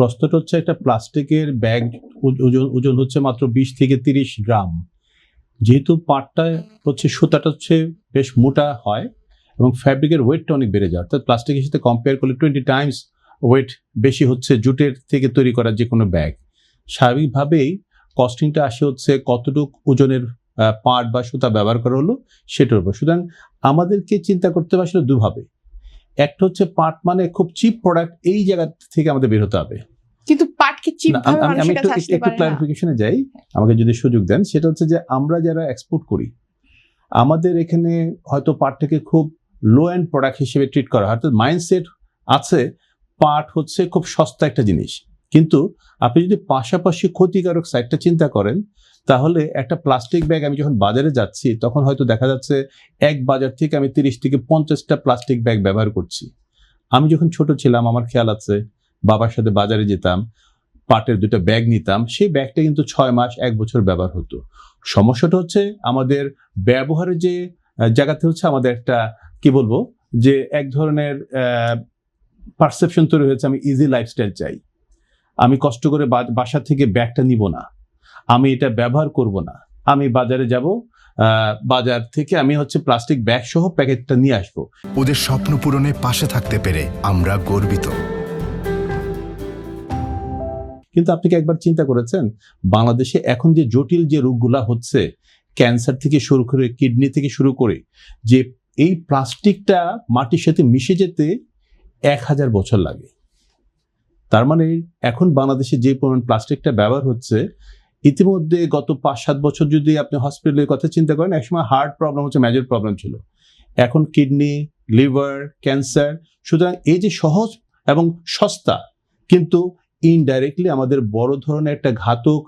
প্রশ্নটা হচ্ছে একটা প্লাস্টিকের ব্যাগ ওজন হচ্ছে মাত্র 20 থেকে 30 গ্রাম। যেহেতু পাটটা হচ্ছে সুতাটা হচ্ছে বেশ মোটা হয় এবং ফ্যাব্রিকের ওয়েটটা অনেক বেড়ে যায়, অর্থাৎ প্লাস্টিকের সাথে কম্পেয়ার করলে 20 টাইমস ওয়েট বেশি হচ্ছে জুটের থেকে তৈরি করা যে কোনো ব্যাগ। স্বাভাবিকভাবেই কস্টিংটা আসে হচ্ছে কতটুকু ওজনের পাট বা সুতা ব্যবহার করা হলো সেটার উপর। সুতরাং আমাদেরকে চিন্তা করতে হবে আসলে দুভাবে। একটা হচ্ছে পাট মানে খুব চিপ প্রোডাক্ট, এই জায়গা থেকে আমাদের বের হতে হবে। কিন্তু পাট কি চিপ ভাবে মানুষের কাছে আসতে পারে না? একটু ক্লারিফিকেশনে যাই, আমাকে যদি সুযোগ দেন। সেটা হচ্ছে যে আমরা যারা এক্সপোর্ট করি, আমাদের এখানে হয়তো পাটটাকে খুব লো এন্ড প্রোডাক্ট হিসেবে ট্রিট করা হয়, অর্থাৎ মাইন্ডসেট আছে পাট হচ্ছে খুব সস্তা একটা জিনিস। কিন্তু আপনি যদি পাশাপাশি ক্ষতিকারক সাইডটা চিন্তা করেন, তাহলে একটা প্লাস্টিক ব্যাগ আমি যখন বাজারে যাচ্ছি তখন হয়তো দেখা যাচ্ছে এক বাজার থেকে আমি 30 থেকে 50টা প্লাস্টিক ব্যাগ ব্যবহার করছি। আমি যখন ছোট ছিলাম আমার খেয়াল আছে বাবার সাথে বাজারে যেতাম, পাটের 2টা ব্যাগ নিতাম, সেই ব্যাগটা কিন্তু 6 মাস 1 বছর ব্যবহার হতো। সমস্যাটা হচ্ছে আমাদের ব্যবহারের যে জায়গাতে হচ্ছে আমাদের একটা কি বলবো যে এক ধরনের পারসেপশন তৈরি হয়েছে, আমি ইজি লাইফস্টাইল চাই, আমি কষ্ট করে বাসা থেকে ব্যাগটা নিব না, আমি এটা ব্যবহার করব না, আমি বাজারে যাব, বাজার থেকে আমি হচ্ছে প্লাস্টিক ব্যাগ সহ প্যাকেটটা নিয়ে আসবো। ওদের স্বপ্ন পূরণে পাশে থাকতে পেরে আমরা গর্বিত। কিন্তু আপনি কি একবার চিন্তা করেছেন বাংলাদেশে এখন যে জটিল যে রোগগুলা হচ্ছে, ক্যান্সার থেকে শুরু করে কিডনি থেকে শুরু করে, যে এই প্লাস্টিকটা মাটির সাথে মিশে যেতে 1000 বছর লাগে। তার মানে এখন বাংলাদেশে যে পরিমাণ প্লাস্টিকটা ব্যবহার হচ্ছে, ইতিমধ্যে গত 5-7 বছর যদি আপনি হসপিটালের কথা চিন্তা করেন, একসময় হার্ট প্রবলেম হচ্ছে মেজর প্রবলেম ছিল, এখন কিডনি, লিভার, ক্যান্সার। সুতরাং এই যে সহজ এবং সস্তা কিন্তু ইনডাইরেক্টলি আমাদের বড় ধরনের একটা ঘাতক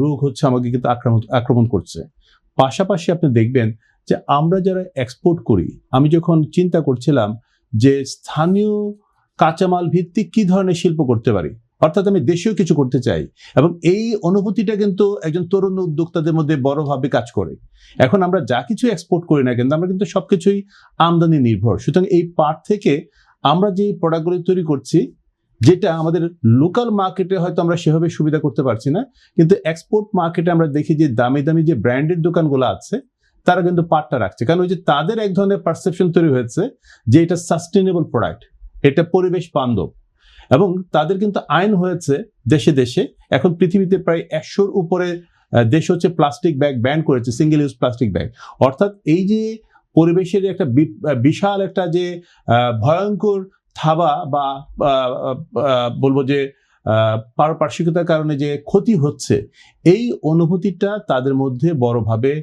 রোগ হচ্ছে আমাকে কিন্তু আক্রমণ করছে। পাশাপাশি আপনি দেখবেন যে আমরা যারা এক্সপোর্ট করি, আমি যখন চিন্তা করছিলাম যে স্থানীয় কাঁচামাল ভিত্তিক কি ধরনের শিল্প করতে পারি, অর্থাৎ আমি দেশেও কিছু করতে চাই, এবং এই অনুভূতিটা কিন্তু একজন তরুণ উদ্যোক্তাদের মধ্যে বড়ভাবে কাজ করে। এখন আমরা যা কিছু এক্সপোর্ট করি না কিন্তু আমরা কিন্তু সবকিছুই আমদানি নির্ভর। সুতরাং এই পাট থেকে আমরা যে প্রোডাক্টগুলি তৈরি করছি, যেটা আমাদের লোকাল মার্কেটে হয়তো আমরা সেভাবে সুবিধা করতে পারছি না, কিন্তু এক্সপোর্ট মার্কেটে আমরা দেখি যে দামি দামি যে ব্র্যান্ডেড দোকানগুলো আছে তারা কিন্তু পাটটা রাখছে, কারণ ওই যে তাদের এক ধরনের পারসেপশন তৈরি হয়েছে যে এটা সাস্টেনেবল প্রোডাক্ট, এটা পরিবেশ বান্ধব, এবং তাদের কিন্তু আইন হয়েছে দেশে দেশে। এখন পৃথিবীতে প্রায় 100-র উপরে দেশ হচ্ছে প্লাস্টিক ব্যাগ ব্যান করেছে, সিঙ্গেল ইউজ প্লাস্টিক ব্যাগ। অর্থাৎ এই যে পরিবেশের একটা বিশাল একটা যে ভয়ঙ্কর থাবা বা বলবো যে পারপার্শ্বিকতার কারণে যে ক্ষতি হচ্ছে, এই অনুভূতিটা তাদের মধ্যে বড়ভাবে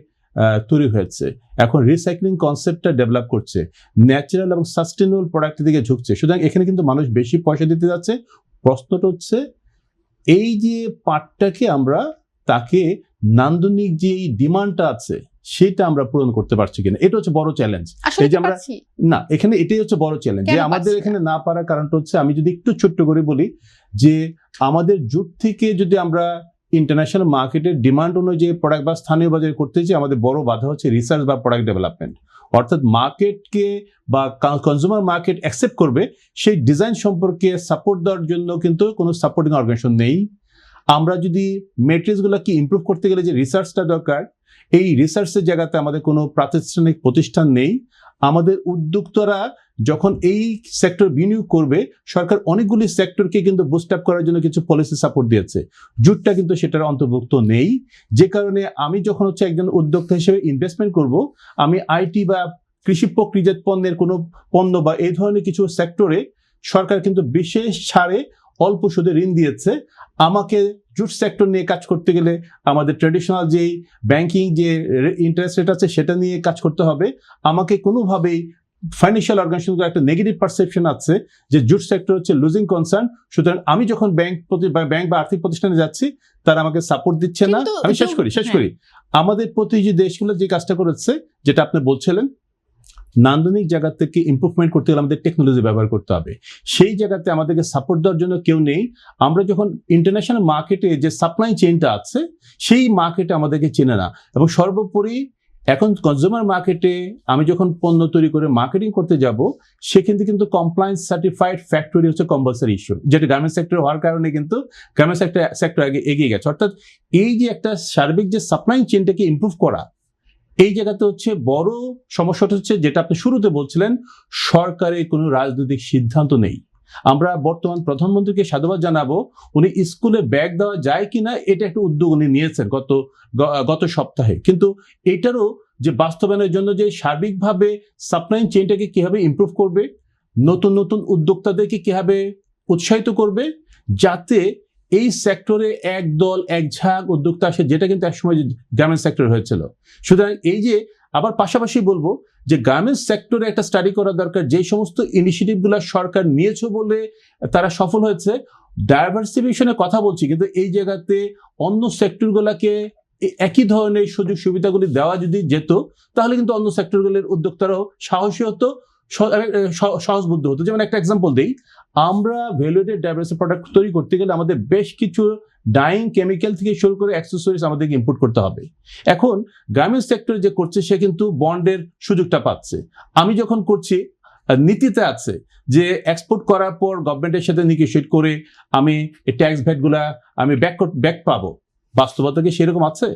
তৈরি হয়েছে। এখন রিসাইক্লিং কনসেপ্টটা ডেভেলপ করছে, ন্যাচারাল এবং সাস্টেনেবল প্রোডাক্টের দিকে ঝুঁকছে। সুতরাং এখানে কিন্তু মানুষ বেশি পয়সা দিতে যাচ্ছে। প্রশ্নটা হচ্ছে এই যে পাটটাকে আমরা তাকে নান্দনিক যে ডিমান্ডটা আছে সেটা আমরা পূরণ করতে পারছি কিনা, এটা হচ্ছে বড় চ্যালেঞ্জ। এই যে আমরা না, এখানে এটাই হচ্ছে বড় চ্যালেঞ্জ যে আমাদের এখানে না পারার কারণটা হচ্ছে, আমি যদি একটু ছোট্ট করে বলি, যে আমাদের জুট থেকে যদি আমরা ইন্টারন্যাশনাল মার্কেটের ডিমান্ড অনুযায়ী প্রোডাক্ট বা স্থানীয় বাজারে করতে চাই, আমাদের বড় বাধা হচ্ছে রিসার্চ বা প্রোডাক্ট ডেভেলপমেন্ট। অর্থাৎ মার্কেটকে বা কনজিউমার মার্কেট অ্যাকসেপ্ট করবে সেই ডিজাইন সম্পর্কে সাপোর্ট দেওয়ার জন্য কিন্তু কোনো সাপোর্টিং অর্গানাইজেশন নেই। আমরা যদি মেটেরিয়ালসগুলোকে ইমপ্রুভ করতে গেলে যে রিসার্চটা দরকার, এই রিসার্চের জায়গাতে আমাদের কোনো প্রাতিষ্ঠানিক প্রতিষ্ঠান নেই। আমাদের উদ্যোক্তারা যখন এই সেক্টর বিনিয়োগ করবে, সরকার অনেকগুলি সেক্টরকে কিন্তু বুস্ট আপ করার জন্য কিছু পলিসি সাপোর্ট দিয়েছে, জুটটা কিন্তু সেটার অন্তর্ভুক্ত নেই। যে কারণে আমি যখন হচ্ছে একজন উদ্যোক্তা হিসেবে ইনভেস্টমেন্ট করব, আমি আইটি বা কৃষি প্রক্রিয়াজাত পণ্যের কোনো পণ্য বা এই ধরনের কিছু সেক্টরে সরকার কিন্তু বিশেষ ছাড়ে অল্প সুদে ঋণ দিয়েছে। আমাকে জুট সেক্টর নিয়ে কাজ করতে গেলে আমাদের ট্র্যাডিশনাল যেই ব্যাংকিং যে ইন্টারেস্ট রেট আছে সেটা নিয়ে কাজ করতে হবে। আমাকে কোনোভাবেই ফাইন্যান্সিয়াল অর্গানাইজেশনগুলো একটা নেগেটিভ পারসেপশন আছে যে জুট সেক্টর হচ্ছে লুজিং কনসার্ন। সুতরাং আমি যখন ব্যাংক বা আর্থিক প্রতিষ্ঠানে যাচ্ছি তারা আমাকে সাপোর্ট দিচ্ছে না। আমি শেষ করি আমাদের প্রতিটি দেশগুলো যে কাজটা করেছে, যেটা আপনি বলছিলেন, নান্দনিক জায়গা থেকে ইমপ্রুভমেন্ট করতে গেলে আমাদের টেকনোলজি ব্যবহার করতে হবে। সেই জায়গাতে আমাদেরকে সাপোর্ট দেওয়ার জন্য কেউ নেই। আমরা যখন ইন্টারন্যাশনাল মার্কেটে যে সাপ্লাই চেইনটা আছে সেই মার্কেটে আমাদেরকে চেনে না, এবং সর্বোপরি এখন কনজিউমার মার্কেটে আমি যখন পণ্য তৈরি করে মার্কেটিং করতে যাব, সেক্ষেত্রে কিন্তু কমপ্লায়েন্স সার্টিফাইড ফ্যাক্টরি হচ্ছে কম্পালসারি ইস্যু, যেটা গার্মেন্টস সেক্টর হওয়ার কারণে কিন্তু গার্মেন্টস সেক্টর আগে এগিয়ে গেছে। অর্থাৎ এই যে একটা সার্বিক যে সাপ্লাই চেইনটাকে ইমপ্রুভ করা, এই জায়গাতে হচ্ছে বড় সমস্যাটা হচ্ছে যেটা আপনি শুরুতে বলছিলেন, সরকারের কোনো রাজনৈতিক সিদ্ধান্ত নেই। আমরা বর্তমান প্রধানমন্ত্রীকে সাধুবাদ জানাবো, উনি স্কুলে ব্যাগ দেওয়া যায় কিনা এটা একটা উদ্যোগ উনি নিয়েছেন গত সপ্তাহে, কিন্তু এটারও যে বাস্তবায়নের জন্য যে সার্বিকভাবে সাপ্লাই চেইনটাকে কিভাবে ইমপ্রুভ করবে, নতুন নতুন উদ্যোক্তাদেরকে কিভাবে উৎসাহিত করবে, যাতে এই সেক্টরে এক দল এক ঝাঁক উদ্যোক্তা আসে, যেটা কিন্তু একসময় গার্মেন্টস সেক্টর হয়েছিল। সুতরাং এই যে আবার পাশাপাশি বলবো যে গার্মেন্টস সেক্টরে একটা স্টাডি করা দরকার, যে সমস্ত ইনিশিয়েটিভগুলো সরকার নিয়েছে বলে তারা সফল হয়েছে। ডাইভার্সিফিকেশনের কথা বলছি, কিন্তু এই জায়গাতে অন্য সেক্টরগুলোকে একই ধরনের সুযোগ সুবিধাগুলি দেওয়া যদি যেত, তাহলে কিন্তু অন্য সেক্টরগুলির উদ্যোক্তারাও সাহসী হতো, সহজবুদ্ধ হতো। যেমন একটা এক্সাম্পল দিই, আমরা ভ্যালুয়েটেড ডাইভার্সিটি প্রোডাক্ট তৈরি করতে গেলে আমাদের বেশ কিছু ডাইং কেমিক্যাল থেকে শুরু করে অ্যাক্সেসরিজ আমাদেরকে ইম্পোর্ট করতে হবে। এখন গার্মেন্টস সেক্টর যে করছে সে কিন্তু বন্ডের সুযোগটা পাচ্ছে। আমি যখন করছি, নীতিতে আছে যে এক্সপোর্ট করার পর গভর্নমেন্টের সাথে নেগোশিয়েট করে আমি এই ট্যাক্স ভ্যাটগুলা আমি ব্যাক পাবো। বাস্তবতা কি সেরকম আছে?